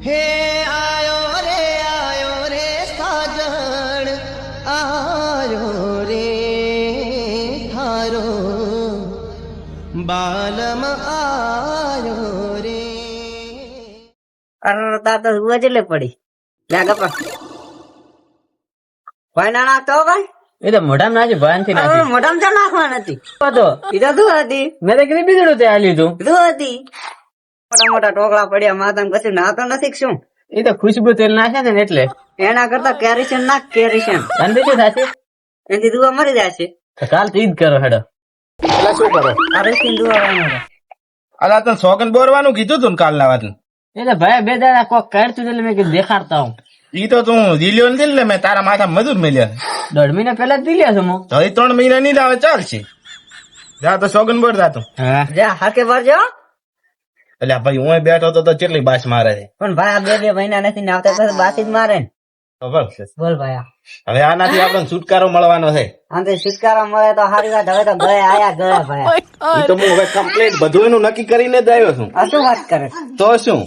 હે આયો રે સાજણ આયો રે થારો બાલમ આયો રે. અરે તાર તો હુવા જ પડી લાગે પણ ભાઈ ના નાખતો ભાઈ એ તો મોઢામાં નાખી ભાનથી નાખી મોઢામાં ચા નાખવા નથી તો એ તો શું હતી મેં તો કીધું બીજું તે આ લીધું શું હતી મોટા મોટા ટોકલા પડ્યા માથામાં કશું નાતો નથી કે શું એ તો ખુશ્બુ તેલ નાખે છે ને એટલે એના કરતા કેરીશન નાખ કેરીશન તને બીજું થશે એનાથી દુવા મરી જશે તો કાલ તો ઈ જ કરો હેડો. એટલે શું કરો? કેરીશન દુવા વાળા અલા તને સોગન બોરવાનું કીધું તું ને કાલના વાત. એટલે ભાઈ બે દાડા કોક કાઢતું એટલે મેં કીધું દેખાડતા હું. ઈ તો તું દિલ્યો નથી ને મેં તારા માથા મજૂર મેલ્યા. 1.5 મહિના પહેલા જ દિલ્યા છું હું. તો એ 3 મહિના નહીં આવે ચાલશે. જા તો સોગન બોર જા તું. હા જા હાકે ભરજો એટલે ભાઈ હું બેઠો તો કેટલી બાસ મારે છે. પણ ભાઈ આ બે મહિના નથી ને આવતા તો બાસી જ મારે ને તો બોલ. બોલ ભાઈ હવે આનાથી આપણને છુટકારો મળવાનો છે. આમ તો છુટકારો મળે તો સારી વાત હવે તો ગળે આયા ગળે ભાઈ ઈ તો હું હવે કમ્પ્લીટ બધું એનું નક્કી કરીને જ આવ્યો છું. આ શું વાત કરે તો શું